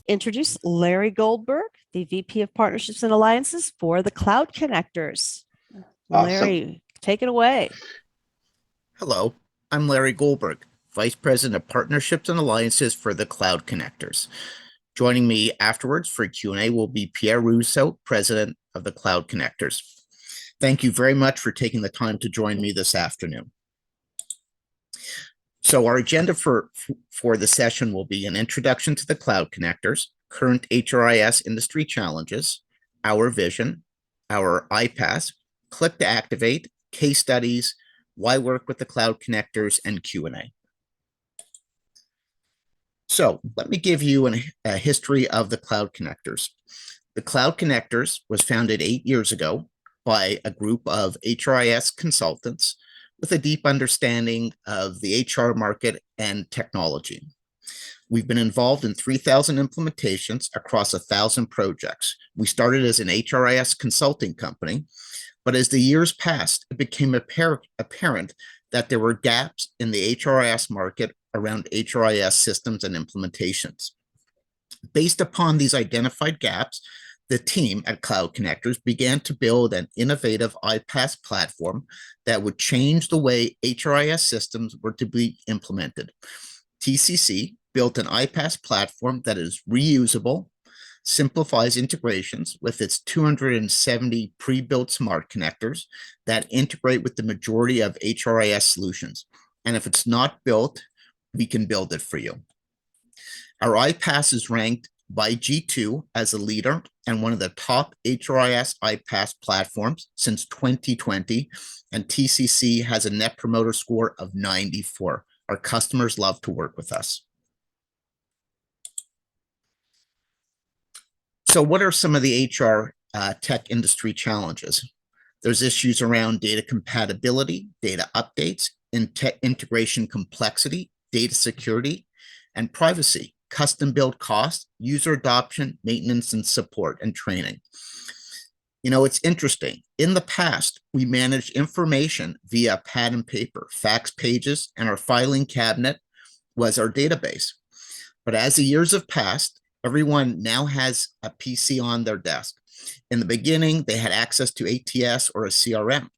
introduce Larry Goldberg, the VP of Partnerships and Alliances for the Cloud Connectors. Awesome. Larry, take it away. Hello, I'm Larry Goldberg, Vice President of Partnerships and Alliances for the Cloud Connectors. Joining me afterwards for Q&A will be Pierre Rousseau, President of the Cloud Connectors. Thank you very much for taking the time to join me this afternoon. So our agenda for the session will be an introduction to the Cloud Connectors, current HRIS industry challenges, our vision, our iPaaS, click to activate, case studies, why work with the Cloud Connectors, and Q&A. So let me give you a history of the Cloud Connectors. The Cloud Connectors was founded 8 years ago by a group of HRIS consultants with a deep understanding of the HR market and technology. We've been involved in 3,000 implementations across 1,000 projects. We started as an HRIS consulting company, but as the years passed, it became apparent that there were gaps in the HRIS market around HRIS systems and implementations. Based upon these identified gaps, the team at Cloud Connectors began to build an innovative iPaaS platform that would change the way HRIS systems were to be implemented. TCC built an iPaaS platform that is reusable, simplifies integrations with its 270 pre-built smart connectors that integrate with the majority of HRIS solutions. And if it's not built, we can build it for you. Our iPaaS is ranked by G2 as a leader and one of the top HRIS iPaaS platforms since 2020, and TCC has a Net Promoter Score of 94. Our customers love to work with us. So what are some of the HR tech industry challenges? There's issues around data compatibility, data updates, integration complexity, data security, and privacy, custom-built costs, user adoption, maintenance, and support, and training. You know, it's interesting. In the past, we managed information via pad and paper, fax pages, and our filing cabinet was our database. But as the years have passed, everyone now has a PC on their desk. In the beginning, they had access to ATS or a CRM,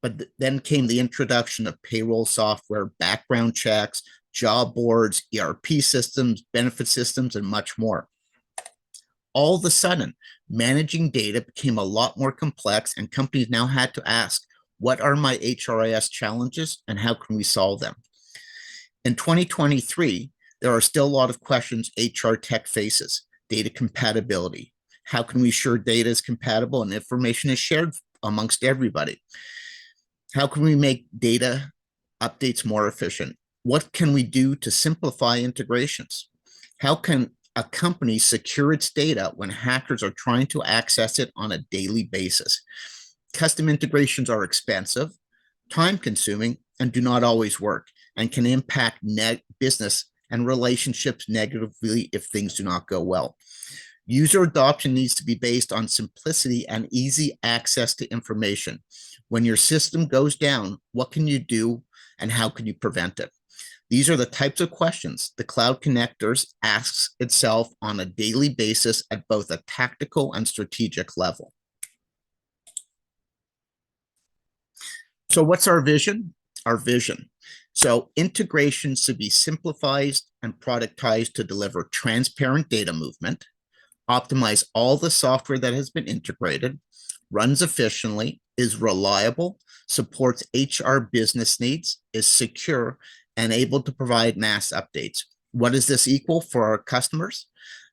but then came the introduction of payroll software, background checks, job boards, ERP systems, benefit systems, and much more. All of a sudden, managing data became a lot more complex, and companies now had to ask, what are my HRIS challenges and how can we solve them? In 2023, there are still a lot of questions HR tech faces. Data compatibility. How can we ensure data is compatible and information is shared amongst everybody? How can we make data updates more efficient? What can we do to simplify integrations? How can a company secure its data when hackers are trying to access it on a daily basis? Custom integrations are expensive, time-consuming, and do not always work, and can impact business and relationships negatively if things do not go well. User adoption needs to be based on simplicity and easy access to information. When your system goes down, what can you do and how can you prevent it? These are the types of questions the Cloud Connectors asks itself on a daily basis at both a tactical and strategic level. So what's our vision? Our vision. So integration should be simplified and productized to deliver transparent data movement, optimize all the software that has been integrated, runs efficiently, is reliable, supports HR business needs, is secure, and able to provide mass updates. What does this equal for our customers?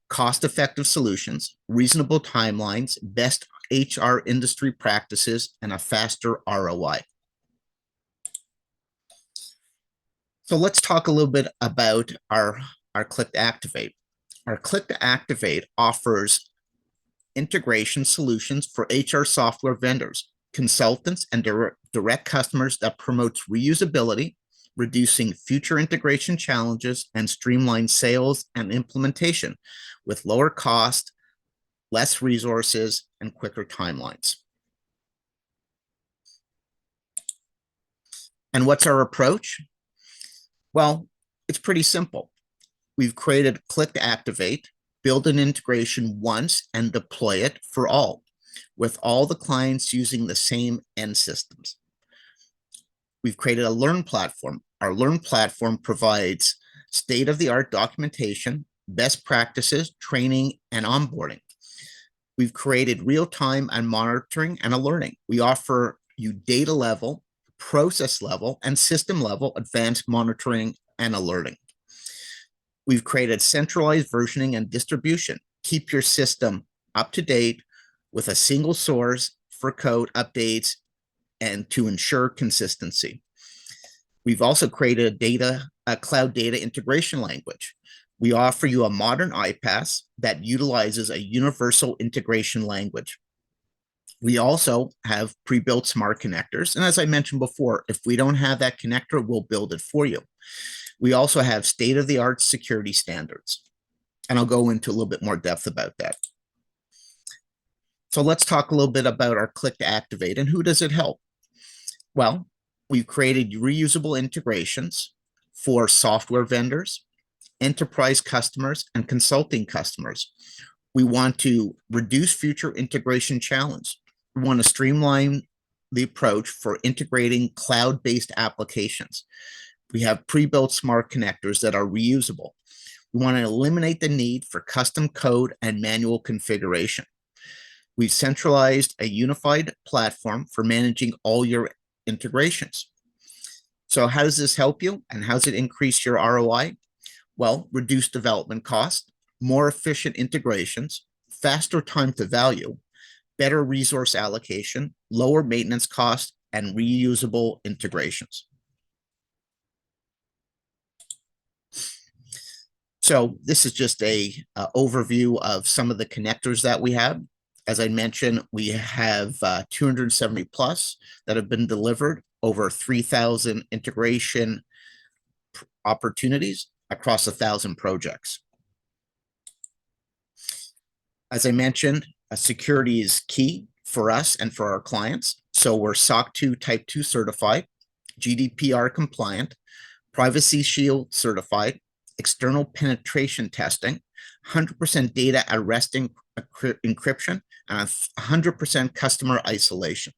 Cost-effective solutions, reasonable timelines, best HR industry practices, and a faster ROI. So let's talk a little bit about our Click to Activate. Our Click to Activate offers integration solutions for HR software vendors, consultants, and direct customers that promotes reusability, reducing future integration challenges, and streamline sales and implementation with lower cost, less resources, and quicker timelines. And what's our approach? Well, it's pretty simple. We've created Click to Activate build an integration once and deploy it for all, with all the clients using the same end systems. We've created a Learn platform. Our Learn platform provides state-of-the-art documentation, best practices, training, and onboarding. We've created real-time and monitoring and alerting. We offer you data level, process level, and system level advanced monitoring and alerting. We've created centralized versioning and distribution. Keep your system up to date with a single source for code updates and to ensure consistency. We've also created a cloud data integration language. We offer you a modern iPaaS that utilizes a universal integration language. We also have pre-built smart connectors. And as I mentioned before, if we don't have that connector, we'll build it for you. We also have state-of-the-art security standards. And I'll go into a little bit more depth about that. So let's talk a little bit about our Click to Activate and who does it help? Well, we've created reusable integrations for software vendors, enterprise customers, and consulting customers. We want to reduce future integration challenge. We want to streamline the approach for integrating cloud-based applications. We have pre-built smart connectors that are reusable. We want to eliminate the need for custom code and manual configuration. We've centralized a unified platform for managing all your integrations. So how does this help you and how does it increase your ROI? Well, reduce development cost, more efficient integrations, faster time to value, better resource allocation, lower maintenance costs, and reusable integrations. So this is just a overview of some of the connectors that we have. As I mentioned, we have 270 plus that have been delivered, over 3,000 integration opportunities across 1,000 projects. As I mentioned, security is key for us and for our clients. So we're SOC 2 Type 2 certified, GDPR compliant, Privacy Shield certified, external penetration testing, 100% data at rest encryption, and 100% customer isolation.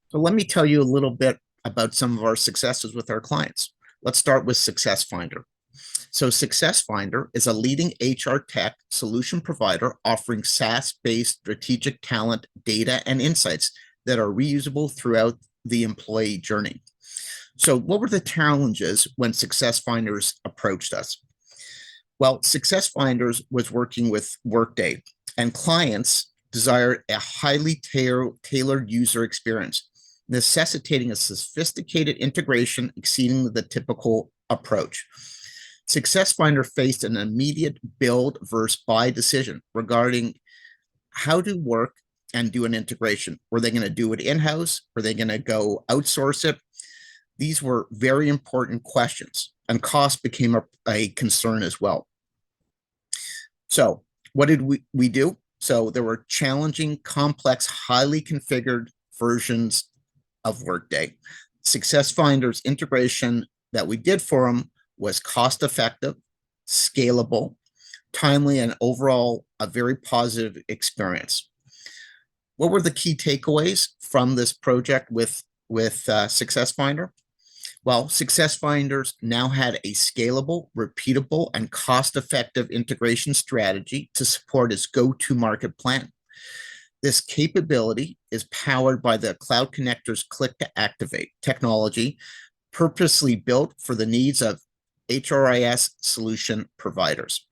So let me tell you a little bit about some of our successes with our clients. Let's start with Success Finder. So Success Finder is a leading HR tech solution provider offering SaaS-based strategic talent, data, and insights that are reusable throughout the employee journey. So what were the challenges when Success Finders approached us? Well, Success Finders was working with Workday, and clients desired a highly tailored user experience, necessitating a sophisticated integration exceeding the typical approach. Success Finder faced an immediate build versus buy decision regarding how to work and do an integration. Were they going to do it in-house? Were they going to go outsource it? These were very important questions, and cost became a concern as well. So what did we do? So there were challenging, complex, highly configured versions of Workday. Success Finder's integration that we did for them was cost-effective, scalable, timely, and overall a very positive experience. What were the key takeaways from this project with Success Finder? Well, Success Finders now had a scalable, repeatable, and cost-effective integration strategy to support its go-to-market plan. This capability is powered by the Cloud Connector's Click to Activate technology, purposely built for the needs of HRIS solution providers.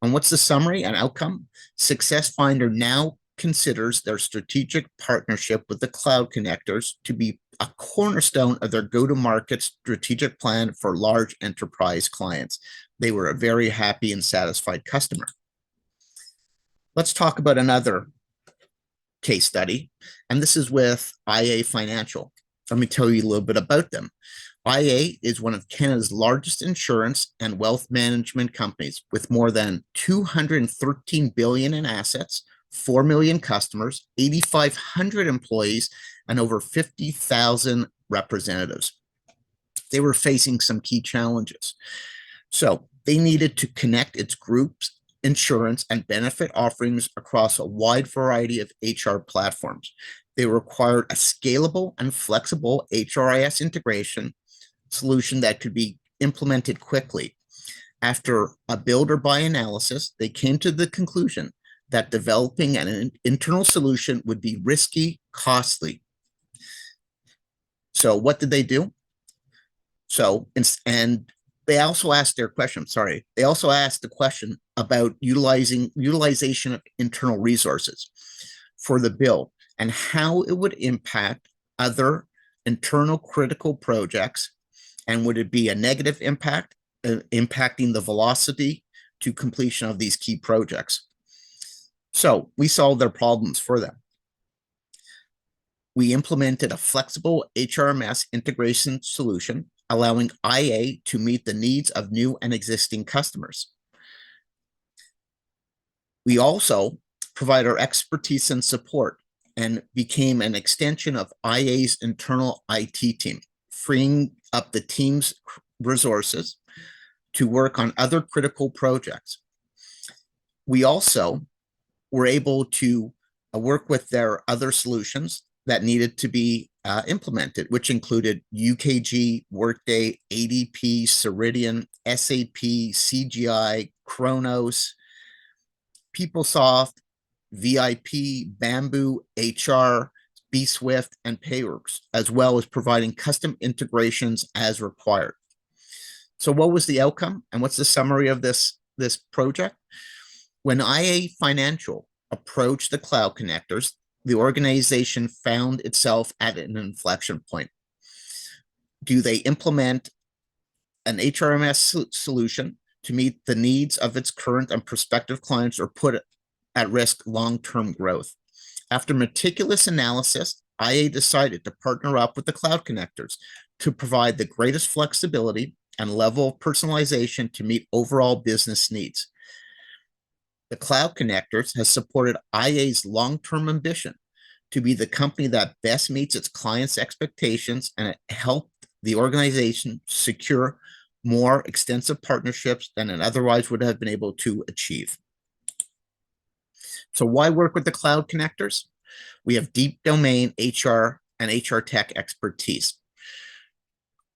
And what's the summary and outcome? Success Finder now considers their strategic partnership with the Cloud Connectors to be a cornerstone of their go-to-market strategic plan for large enterprise clients. They were a very happy and satisfied customer. Let's talk about another case study, and this is with IA Financial. Let me tell you a little bit about them. IA is one of Canada's largest insurance and wealth management companies with more than 213 billion in assets, 4 million customers, 8,500 employees, and over 50,000 representatives. They were facing some key challenges. So They needed to connect its groups, insurance, and benefit offerings across a wide variety of HR platforms. They required a scalable and flexible HRIS integration solution that could be implemented quickly. After a build or buy analysis, they came to the conclusion that developing an internal solution would be risky, costly. So what did they do? And they also asked their question, they also asked the question about utilization of internal resources for the build and how it would impact other internal critical projects. And would it be a negative impact, impacting the velocity to completion of these key projects? So we solved their problems for them. We implemented a flexible HRMS integration solution, allowing IA to meet the needs of new and existing customers. We also provide our expertise and support and became an extension of IA's internal IT team, freeing up the team's resources to work on other critical projects. We also were able to work with their other solutions that needed to be implemented, which included UKG, Workday, ADP, Ceridian, SAP, CGI, Kronos, PeopleSoft, VIP, Bamboo, HR, bswift, and Payworks, as well as providing custom integrations as required. So what was the outcome and what's the summary of this project? When IA Financial approached the cloud connectors, the organization found itself at an inflection point. Do they implement an HRMS solution to meet the needs of its current and prospective clients or put at risk long-term growth? After meticulous analysis, IA decided to partner up with the cloud connectors to provide the greatest flexibility and level of personalization to meet overall business needs. The cloud connectors has supported IA's long-term ambition to be the company that best meets its clients' expectations, and it helped the organization secure more extensive partnerships than it otherwise would have been able to achieve. So why work with the cloud connectors? We have deep domain HR and HR tech expertise.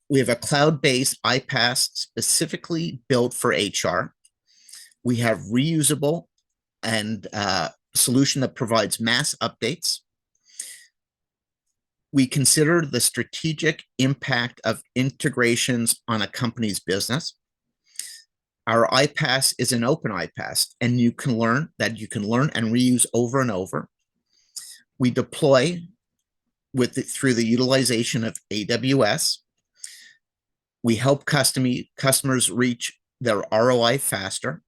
We have a cloud-based iPaaS specifically built for HR. We have reusable and solution that provides mass updates. We consider the strategic impact of integrations on a company's business. Our iPaaS is an open iPaaS, and you can learn and reuse over and over. We deploy through the utilization of AWS. We help customers reach their ROI faster.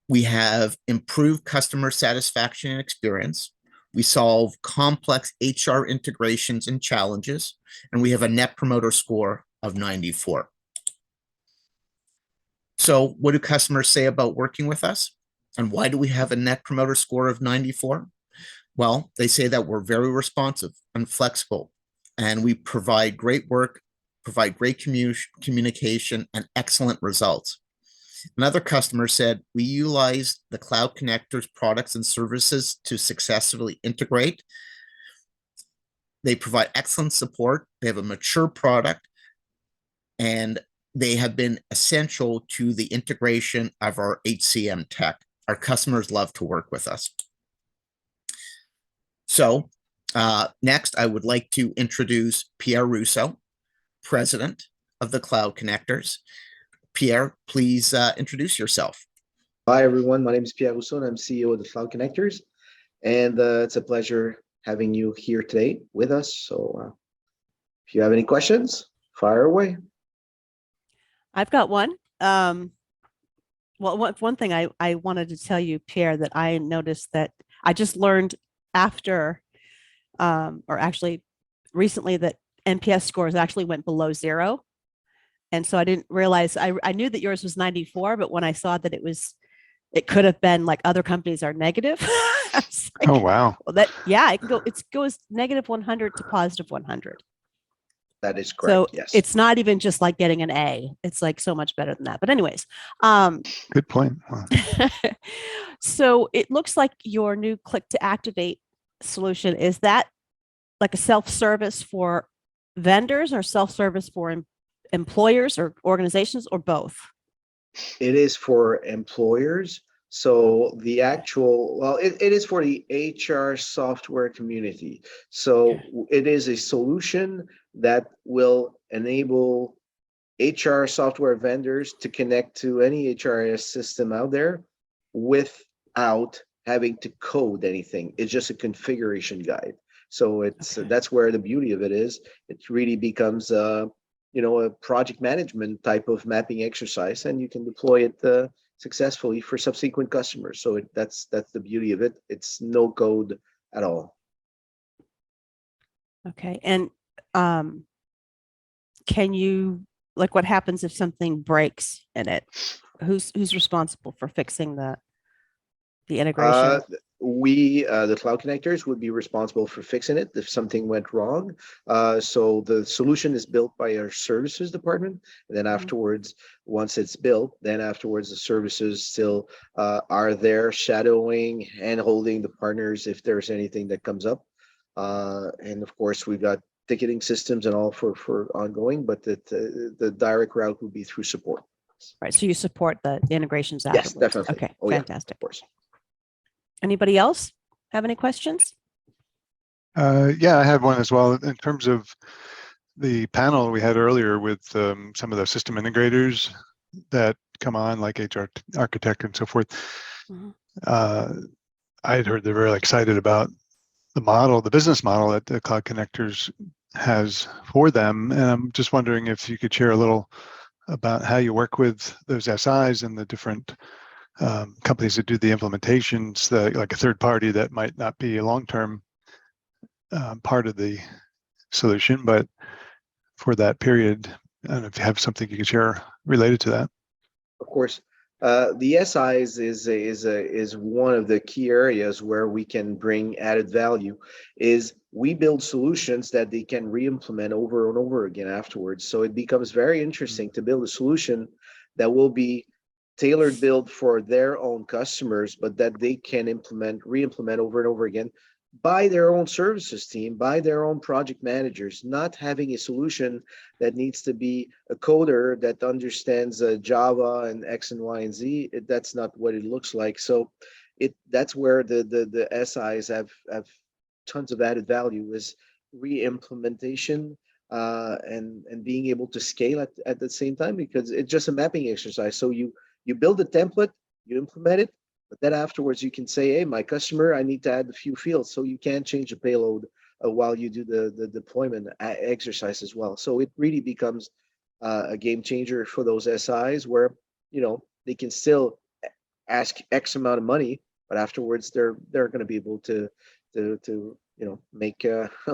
We have improved customer satisfaction and experience. We solve complex HR integrations and challenges, and we have a net promoter score of 94. So what do customers say about working with us? And why do we have a net promoter score of 94? Well, they say that we're very responsive and flexible, and we provide great work, provide great communication, and excellent results. Another customer said, we utilize the cloud connectors products and services to successfully integrate. They provide excellent support. They have a mature product, and they have been essential to the integration of our HCM tech. Our customers love to work with us. So next, I would like to introduce Pierre Rousseau, President of the Cloud Connectors. Pierre, please introduce yourself. Hi, everyone. My name is Pierre Rousseau, and I'm CEO of the Cloud Connectors. And it's a pleasure having you here today with us. So if you have any questions, fire away. I've got one. Well, one thing I wanted to tell you, Pierre, that I noticed that I just learned after, or actually recently, that NPS scores actually went below 0. And so I didn't realize, I knew that yours was 94, but when I saw that it could have been like other companies are negative. I was like, oh, wow. Well, it goes negative 100 to positive 100. That is So correct. Yes. it's not even just like getting an A. It's like so much better than that. But anyways, Good point. Wow. so it looks like your new Click to Activate solution, is that like a self-service for vendors or self-service for employers or organizations or both? It is for employers. So the actual, well, it is for the HR software community. So it is a solution that will enable HR software vendors to connect to any HRIS system out there without having to code anything. It's just a configuration guide. So it's that's where the beauty of it is. It really becomes a project management type of mapping exercise, and you can deploy it successfully for subsequent customers. So that's the beauty of it. It's no code at all. Okay. And can you, like, what happens if something breaks in it? Who's responsible for fixing the integration? The cloud connectors would be responsible for fixing it if something went wrong. So the solution is built by our services department. And then afterwards, once it's built, then afterwards the services still are there shadowing and holding the partners if there's anything that comes up. And of course, we've got ticketing systems and all for ongoing, but the direct route would be through support. Right. So you support the integrations Yes, afterwards. definitely. Okay. Oh, yeah, Fantastic. of course. Anybody else have any questions? Yeah, I had one as well. In terms of the panel we had earlier with some of the system integrators that come on, like HR Architect and so forth, I had heard they're very excited about the business model that the Cloud Connectors has for them. And I'm just wondering if you could share a little about how you work with those SIs and the different companies that do the implementations, like a third party that might not be a long-term part of the solution, but for that period, I don't know if you have something you could share related to that. Of course, the SIs is one of the key areas where we can bring added value. Is we build solutions that they can re-implement over and over again afterwards. So it becomes very interesting to build a solution that will be tailored build for their own customers, but that they can re-implement over and over again by their own services team, by their own project managers, not having a solution that needs to be a coder that understands Java and X and Y and Z. That's not what it looks like. So that's where the SIs have tons of added value, is re-implementation and being able to scale at the same time, because it's just a mapping exercise. So you build a template, you implement it, but then afterwards you can say, hey, my customer, I need to add a few fields. So you can change the payload while you do the deployment exercise as well. So it really becomes a game changer for those SIs where, they can still ask X amount of money, but afterwards they're going to be able to make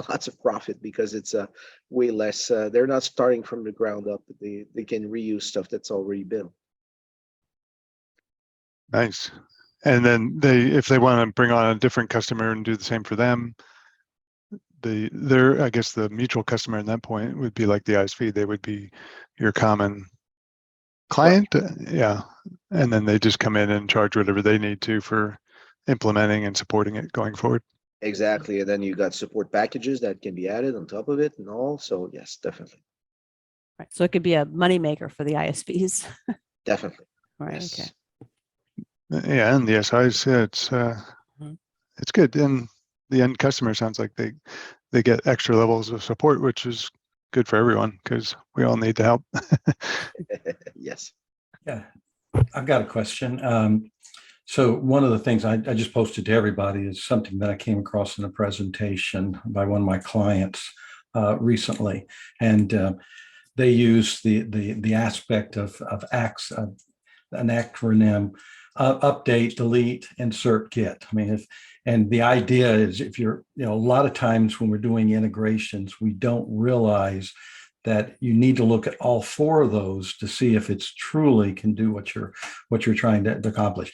lots of profit, because it's way less. They're not starting from the ground up. They can reuse stuff that's already built. Nice. And then if they want to bring on a different customer and do the same for them, I guess the mutual customer at that point would be like the ISV. They would be your common client. Yeah. And then they just come in and charge whatever they need to for implementing and supporting it going forward. Exactly. And then you got support packages that can be added on top of it and all. So yes, definitely. Right. So it could be a moneymaker for the ISVs. Definitely. Right. Yes. Okay. Yeah, and the SIs, it's good. And the end customer sounds like they get extra levels of support, which is good for everyone, because we all need the help. Yes. Yeah, I've got a question. So one of the things I just posted to everybody is something that I came across in a presentation by one of my clients recently, and they use the aspect of an acronym. Update, delete, insert, git. I mean, and the idea is, if you're, a lot of times when we're doing integrations, we don't realize that you need to look at all four of those to see if it's truly can do what you're trying to accomplish.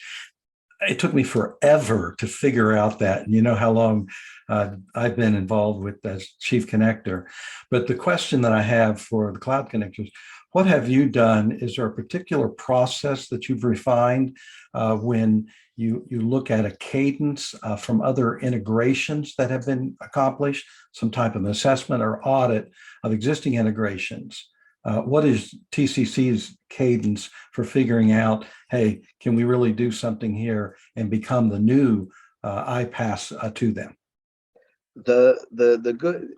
It took me forever to figure out that. And you know how long I've been involved with as chief connector. But the question that I have for the cloud connectors, what have you done? Is there a particular process that you've refined when you look at a cadence from other integrations that have been accomplished, some type of assessment or audit of existing integrations? What is TCC's cadence for figuring out, hey, can we really do something here and become the new iPaaS to them? The good,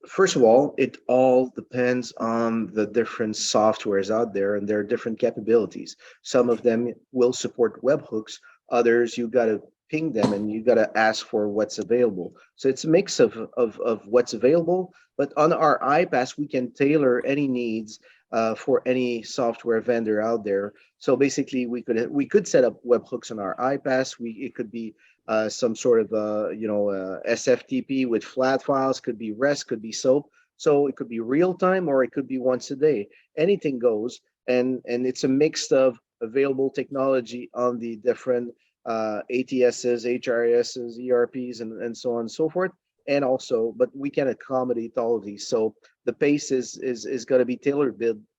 first of all, it all depends on the different softwares out there and their different capabilities. Some of them will support webhooks, others you got to ping them and you got to ask for what's available. So it's a mix of what's available, but on our iPaaS we can tailor any needs for any software vendor out there. So basically we could set up webhooks on our iPaaS. It could be some sort of SFTP with flat files, could be REST, could be SOAP. So it could be real time or it could be once a day. Anything goes, and it's a mix of available technology on the different ATSs, HRISs, ERPs, and so on and so forth. And also, but we can accommodate all of these. So the pace is going to be tailored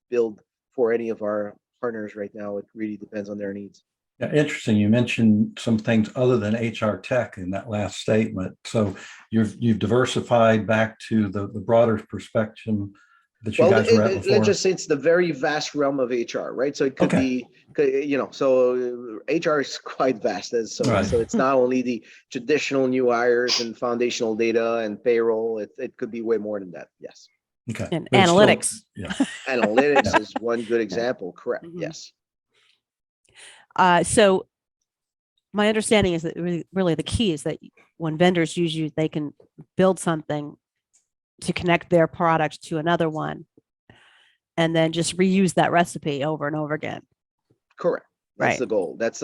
build for any of our partners right now. It really depends on their needs. Yeah, interesting. You mentioned some things other than HR tech in that last statement. So you've diversified back to the broader perspective that you guys were at before. Let's just say it's the very vast realm of HR, right? So it could be, so HR is quite vast. So it's not only the traditional new hires and foundational data and payroll. It could be way more than that. Yes. Okay. And analytics. Analytics is one good example. Correct. Mm-hmm. Yes. So my understanding is that really the key is that when vendors use you, they can build something to connect their product to another one and then just reuse that recipe over and over again. Correct. That's the goal. That's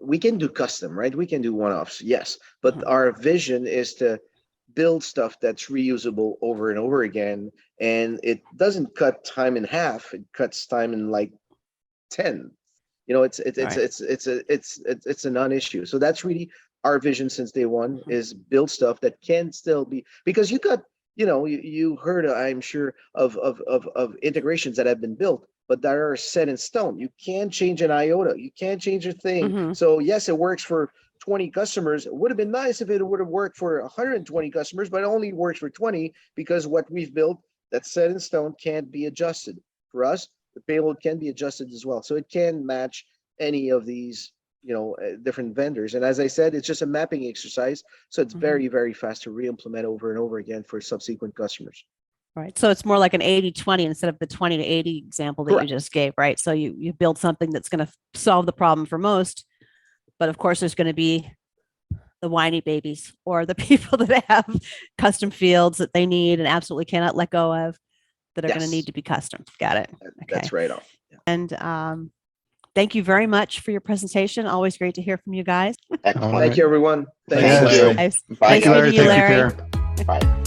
we can do custom, right? We can do one-offs, yes. But our vision is to build stuff that's reusable over and over again. And it doesn't cut time in half. It cuts time in like 10. It's a non-issue. So that's really our vision since day one, is build stuff that can still be, because you got, you heard, I'm sure, of integrations that have been built, but that are set in stone. You can't change an iota. You can't change a thing. So yes, it works for 20 customers. It would have been nice if it would have worked for 120 customers, but it only works for 20 because what we've built that's set in stone can't be adjusted. For us, the payload can be adjusted as well. So it can match any of these, different vendors. And as I said, it's just a mapping exercise. So it's very, very fast to re-implement over and over again for subsequent customers. Right. So it's more like an 80-20 instead of the 20 to 80 example that you just gave, right? So you build something that's going to solve the problem for most, but of course there's going to be the whiny babies or the people that have custom fields that they need and absolutely cannot let go of, that are going to need to be custom. Got it. Okay. That's right on. Yeah. And thank you very much for your presentation. Always great to hear from you guys. Thank you, everyone. Thank you. Nice meeting you, Larry. Bye.